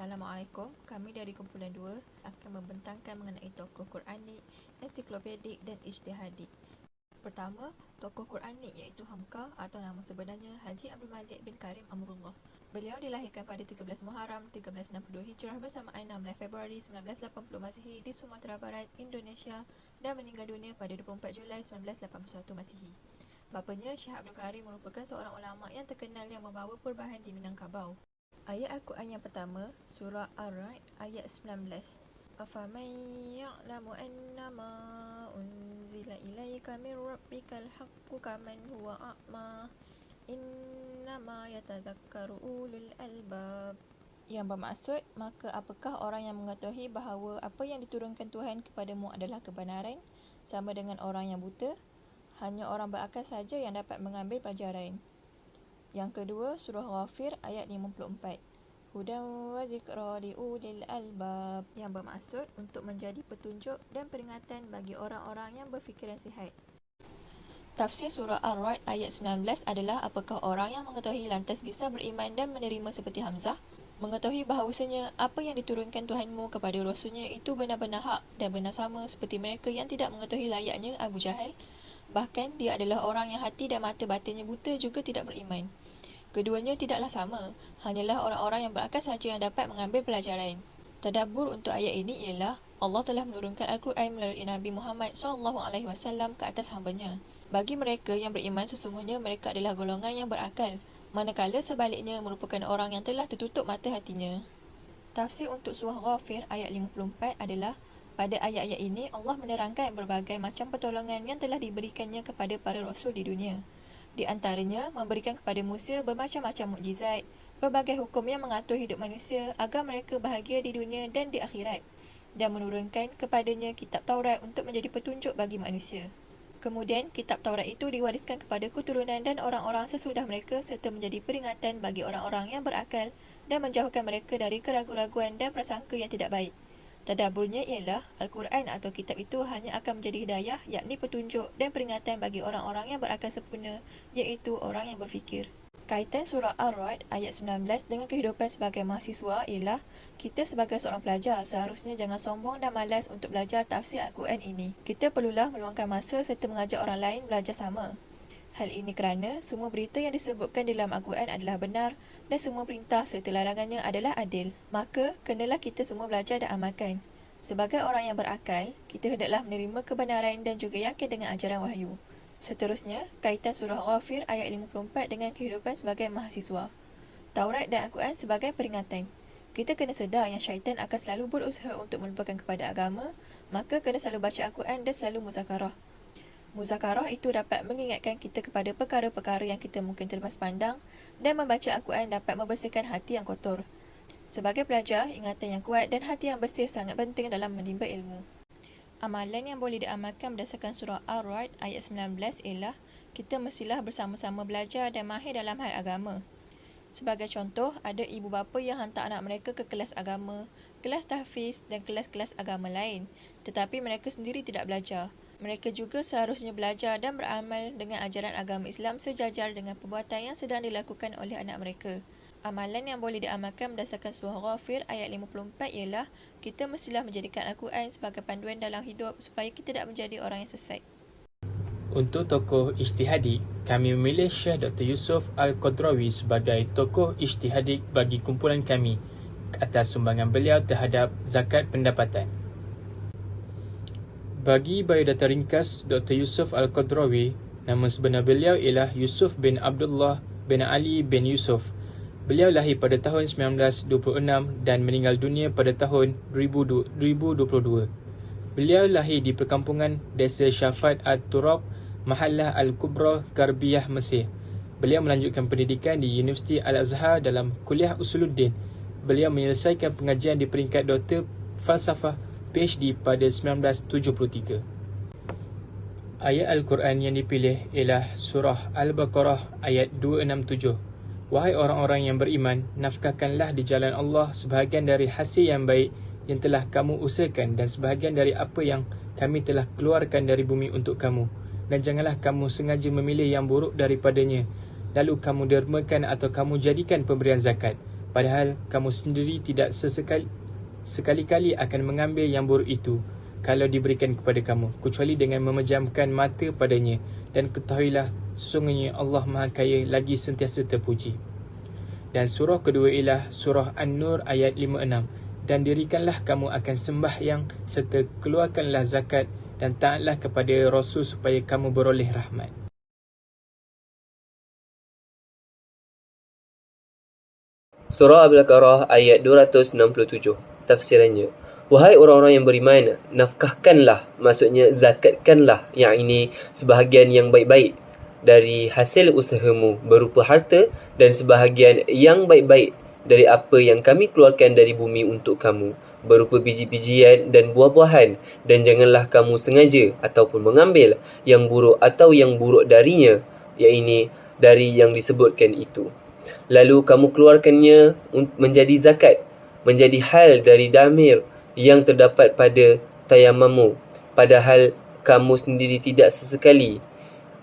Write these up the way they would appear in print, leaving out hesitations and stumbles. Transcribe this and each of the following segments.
Assalamualaikum, kami dari kumpulan 2 akan membentangkan mengenai tokoh Quranik, ensiklopedik dan ijtihadik. Pertama, tokoh Quranik iaitu Hamka atau nama sebenarnya Haji Abdul Malik bin Karim Amrullah. Beliau dilahirkan pada 13 Muharram 1362 Hijrah bersamaan 16 Februari 1980 Masihi di Sumatera Barat, Indonesia dan meninggal dunia pada 24 Julai 1981 Masihi. Bapanya, Syekh Abdul Karim, merupakan seorang ulama yang terkenal yang membawa perubahan di Minangkabau. Ayat Al-Quran yang pertama, surah Ar-Ra'd ayat 19. Afaman ya'lamu annama unzila ilaika min rabbikal haqqu kaman huwa a'ma innama yatadhakkaru ulul albab. Yang bermaksud, maka apakah orang yang mengetahui bahawa apa yang diturunkan Tuhan kepadamu adalah kebenaran sama dengan orang yang buta? Hanya orang berakal saja yang dapat mengambil pelajaran. Yang kedua, surah Ghafir ayat 54. Hudan wa zikra li ulil albab, yang bermaksud untuk menjadi petunjuk dan peringatan bagi orang-orang yang berfikiran sihat. Tafsir surah Ar-Ra'd ayat 19 adalah apakah orang yang mengetahui lantas bisa beriman dan menerima seperti Hamzah? Mengetahui bahawasanya apa yang diturunkan Tuhanmu kepada Rasulnya itu benar-benar hak dan benar sama seperti mereka yang tidak mengetahui layaknya Abu Jahal. Bahkan dia adalah orang yang hati dan mata batinnya buta juga tidak beriman. Keduanya tidaklah sama, hanyalah orang-orang yang berakal sahaja yang dapat mengambil pelajaran. Tadabbur untuk ayat ini ialah Allah telah menurunkan Al-Quran melalui Nabi Muhammad SAW ke atas hambanya. Bagi mereka yang beriman, sesungguhnya mereka adalah golongan yang berakal, manakala sebaliknya merupakan orang yang telah tertutup mata hatinya. Tafsir untuk surah Ghafir ayat 54 adalah, pada ayat-ayat ini Allah menerangkan berbagai macam pertolongan yang telah diberikannya kepada para rasul di dunia. Di antaranya, memberikan kepada Musa bermacam-macam mukjizat, berbagai hukum yang mengatur hidup manusia agar mereka bahagia di dunia dan di akhirat, dan menurunkan kepadanya kitab Taurat untuk menjadi petunjuk bagi manusia. Kemudian, kitab Taurat itu diwariskan kepada keturunan dan orang-orang sesudah mereka serta menjadi peringatan bagi orang-orang yang berakal dan menjauhkan mereka dari keraguan-raguan dan prasangka yang tidak baik. Tadabburnya ialah Al-Quran atau kitab itu hanya akan menjadi hidayah, yakni petunjuk dan peringatan bagi orang-orang yang berakal sempurna, iaitu orang yang berfikir. Kaitan surah Ar-Ra'd ayat 19 dengan kehidupan sebagai mahasiswa ialah kita sebagai seorang pelajar seharusnya jangan sombong dan malas untuk belajar tafsir Al-Quran ini. Kita perlulah meluangkan masa serta mengajak orang lain belajar sama. Hal ini kerana semua berita yang disebutkan dalam Al-Quran adalah benar dan semua perintah serta larangannya adalah adil. Maka, kenalah kita semua belajar dan amalkan. Sebagai orang yang berakal, kita hendaklah menerima kebenaran dan juga yakin dengan ajaran wahyu. Seterusnya, kaitan surah Ghafir ayat 54 dengan kehidupan sebagai mahasiswa. Taurat dan Al-Quran sebagai peringatan. Kita kena sedar yang syaitan akan selalu berusaha untuk melupakan kepada agama, maka kena selalu baca Al-Quran dan selalu muzakarah. Muzakarah itu dapat mengingatkan kita kepada perkara-perkara yang kita mungkin terlepas pandang dan membaca Al-Quran dapat membersihkan hati yang kotor. Sebagai pelajar, ingatan yang kuat dan hati yang bersih sangat penting dalam menimba ilmu. Amalan yang boleh diamalkan berdasarkan surah Ar-Ra'd ayat 19 ialah kita mestilah bersama-sama belajar dan mahir dalam hal agama. Sebagai contoh, ada ibu bapa yang hantar anak mereka ke kelas agama, kelas tahfiz dan kelas-kelas agama lain, tetapi mereka sendiri tidak belajar. Mereka juga seharusnya belajar dan beramal dengan ajaran agama Islam sejajar dengan perbuatan yang sedang dilakukan oleh anak mereka. Amalan yang boleh diamalkan berdasarkan surah Ghafir ayat 54 ialah kita mestilah menjadikan Al-Quran sebagai panduan dalam hidup supaya kita tidak menjadi orang yang sesat. Untuk tokoh ijtihadi, kami memilih Syekh Dr. Yusuf Al-Qadrawi sebagai tokoh ijtihadi bagi kumpulan kami atas sumbangan beliau terhadap zakat pendapatan. Bagi biodata ringkas Dr. Yusuf Al-Qadrawi, nama sebenar beliau ialah Yusuf bin Abdullah bin Ali bin Yusuf. Beliau lahir pada tahun 1926 dan meninggal dunia pada tahun 2022. Beliau lahir di perkampungan Desa Shafat At-Turab, Mahallah Al-Kubra, Garbiyah, Mesir. Beliau melanjutkan pendidikan di Universiti Al-Azhar dalam kuliah Usuluddin. Beliau menyelesaikan pengajian di peringkat Doktor Falsafah PhD pada 1973. Ayat Al-Quran yang dipilih ialah surah Al-Baqarah ayat 267. Wahai orang-orang yang beriman, nafkahkanlah di jalan Allah sebahagian dari hasil yang baik yang telah kamu usahakan dan sebahagian dari apa yang kami telah keluarkan dari bumi untuk kamu. Dan janganlah kamu sengaja memilih yang buruk daripadanya, lalu kamu dermakan atau kamu jadikan pemberian zakat. padahal kamu sendiri tidak sekali-kali akan mengambil yang buruk itu kalau diberikan kepada kamu, kecuali dengan memejamkan mata padanya. Dan ketahuilah, sesungguhnya Allah Maha Kaya lagi sentiasa terpuji. Dan surah kedua ialah surah An-Nur ayat 56. Dan dirikanlah kamu akan sembahyang serta keluarkanlah zakat dan taatlah kepada Rasul supaya kamu beroleh rahmat. Surah Al-Baqarah ayat 267. Tafsirannya, wahai orang-orang yang beriman, nafkahkanlah, maksudnya zakatkanlah, yang ini sebahagian yang baik-baik dari hasil usahamu berupa harta, dan sebahagian yang baik-baik dari apa yang kami keluarkan dari bumi untuk kamu berupa biji-bijian dan buah-buahan, dan janganlah kamu sengaja ataupun mengambil yang buruk atau yang buruk darinya, iaitu dari yang disebutkan itu. Lalu kamu keluarkannya menjadi zakat, menjadi hal dari damir yang terdapat pada tayamamu, padahal kamu sendiri tidak sesekali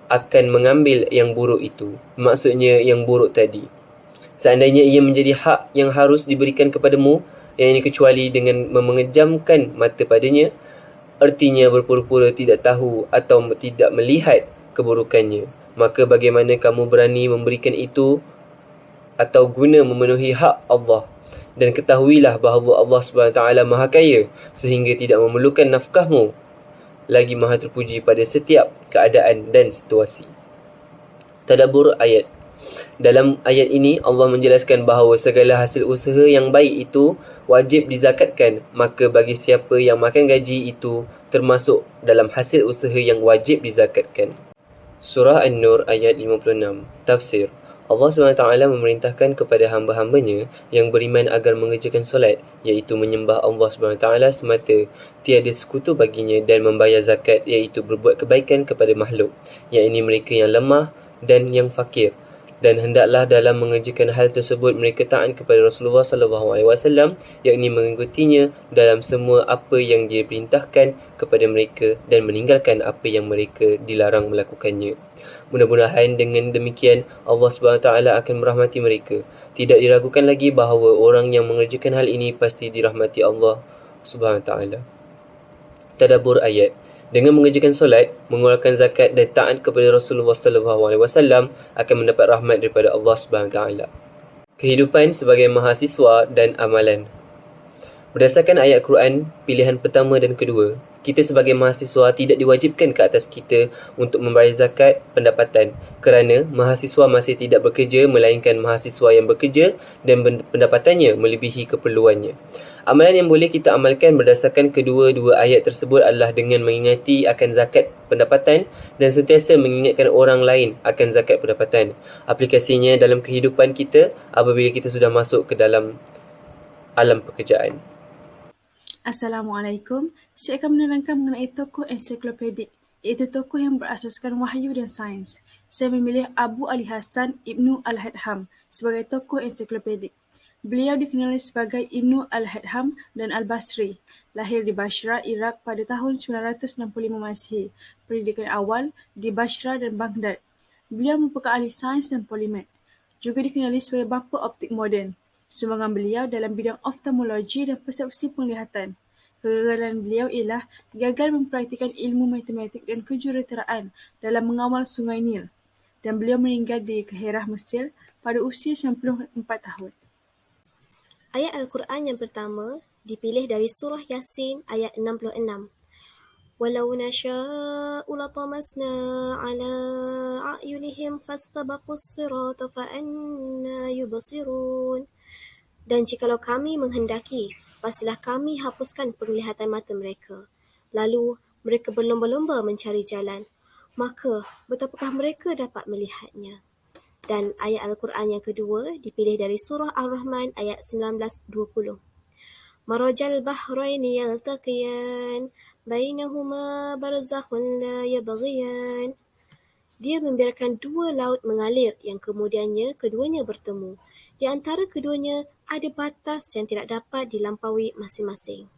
akan mengambil yang buruk itu, maksudnya yang buruk tadi. Seandainya ia menjadi hak yang harus diberikan kepadamu, yang ini kecuali dengan memejamkan mata padanya, artinya berpura-pura tidak tahu atau tidak melihat keburukannya, maka bagaimana kamu berani memberikan itu atau guna memenuhi hak Allah? Dan ketahuilah bahawa Allah SWT Maha Kaya sehingga tidak memerlukan nafkahmu, lagi Maha terpuji pada setiap keadaan dan situasi. Tadabbur ayat. Dalam ayat ini Allah menjelaskan bahawa segala hasil usaha yang baik itu wajib dizakatkan, maka bagi siapa yang makan gaji itu termasuk dalam hasil usaha yang wajib dizakatkan. Surah An-Nur ayat 56. Tafsir. Allah SWT memerintahkan kepada hamba-hambanya yang beriman agar mengerjakan solat, iaitu menyembah Allah SWT semata, tiada sekutu baginya, dan membayar zakat, iaitu berbuat kebaikan kepada makhluk, iaitu mereka yang lemah dan yang fakir. Dan hendaklah dalam mengerjakan hal tersebut mereka taat kepada Rasulullah SAW, yakni mengikutinya dalam semua apa yang dia perintahkan kepada mereka dan meninggalkan apa yang mereka dilarang melakukannya. Mudah-mudahan dengan demikian Allah SWT akan merahmati mereka. Tidak diragukan lagi bahawa orang yang mengerjakan hal ini pasti dirahmati Allah SWT. Tadabbur ayat. Dengan mengerjakan solat, mengeluarkan zakat dan taat kepada Rasulullah SAW akan mendapat rahmat daripada Allah SWT. Kehidupan sebagai mahasiswa dan amalan. Berdasarkan ayat Quran pilihan pertama dan kedua, kita sebagai mahasiswa tidak diwajibkan ke atas kita untuk membayar zakat pendapatan kerana mahasiswa masih tidak bekerja, melainkan mahasiswa yang bekerja dan pendapatannya melebihi keperluannya. Amalan yang boleh kita amalkan berdasarkan kedua-dua ayat tersebut adalah dengan mengingati akan zakat pendapatan dan sentiasa mengingatkan orang lain akan zakat pendapatan. Aplikasinya dalam kehidupan kita apabila kita sudah masuk ke dalam alam pekerjaan. Assalamualaikum. Saya akan menerangkan mengenai tokoh ensiklopedik, iaitu tokoh yang berasaskan wahyu dan sains. Saya memilih Abu Ali Hasan Ibnu Al-Hadham sebagai tokoh ensiklopedik. Beliau dikenali sebagai Ibnu Al-Hadham dan Al-Basri. Lahir di Basra, Iraq pada tahun 965 Masihi. Pendidikan awal di Basra dan Baghdad. Beliau merupakan ahli sains dan polimer. Juga dikenali sebagai bapa optik moden. Sumbangan beliau dalam bidang oftalmologi dan persepsi penglihatan. Kegagalan beliau ialah gagal mempraktikkan ilmu matematik dan kejuruteraan dalam mengawal sungai Nil. Dan beliau meninggal di Kahirah, Mesir pada usia 94 tahun. Ayat Al-Quran yang pertama dipilih dari surah Yasin ayat 66. Walau nasha'u latamasna ala a'yunihim fastabaqus sirata fa anna yubsirun. Dan jikalau kami menghendaki, pastilah kami hapuskan penglihatan mata mereka. Lalu mereka berlomba-lomba mencari jalan. Maka betapakah mereka dapat melihatnya? Dan ayat Al-Quran yang kedua dipilih dari surah Al-Rahman ayat 19-20. Marajal bahraini yaltaqiyan bainahuma barzakhun la yabghiyan. Dia membiarkan dua laut mengalir yang kemudiannya keduanya bertemu. Di antara keduanya ada batas yang tidak dapat dilampaui masing-masing.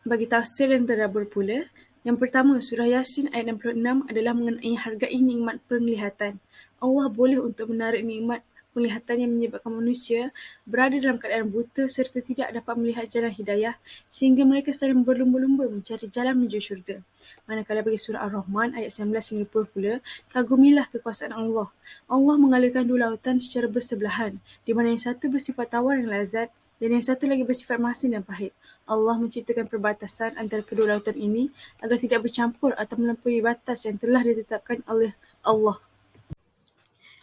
Bagi tafsir dan tadabbur pula, yang pertama, surah Yasin ayat 66 adalah mengenai hargai nikmat penglihatan. Allah boleh untuk menarik nikmat penglihatan yang menyebabkan manusia berada dalam keadaan buta serta tidak dapat melihat jalan hidayah sehingga mereka saling berlumba-lumba mencari jalan menuju syurga. Manakala bagi surah Ar-Rahman ayat 19 hingga 20 pula, kagumilah kekuasaan Allah. Allah mengalirkan dua lautan secara bersebelahan, di mana yang satu bersifat tawar dan lazat dan yang satu lagi bersifat masin dan pahit. Allah menciptakan perbatasan antara kedua lautan ini agar tidak bercampur atau melampaui batas yang telah ditetapkan oleh Allah.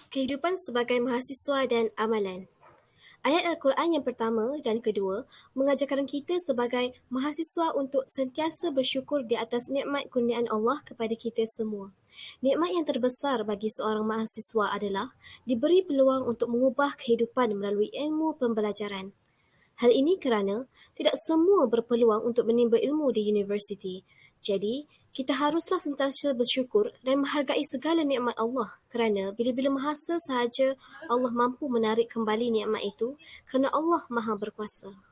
Kehidupan sebagai mahasiswa dan amalan. Ayat Al-Quran yang pertama dan kedua mengajarkan kita sebagai mahasiswa untuk sentiasa bersyukur di atas nikmat kurniaan Allah kepada kita semua. Nikmat yang terbesar bagi seorang mahasiswa adalah diberi peluang untuk mengubah kehidupan melalui ilmu pembelajaran. Hal ini kerana tidak semua berpeluang untuk menimba ilmu di universiti. Jadi, kita haruslah sentiasa bersyukur dan menghargai segala nikmat Allah kerana bila-bila masa sahaja Allah mampu menarik kembali nikmat itu kerana Allah Maha Berkuasa.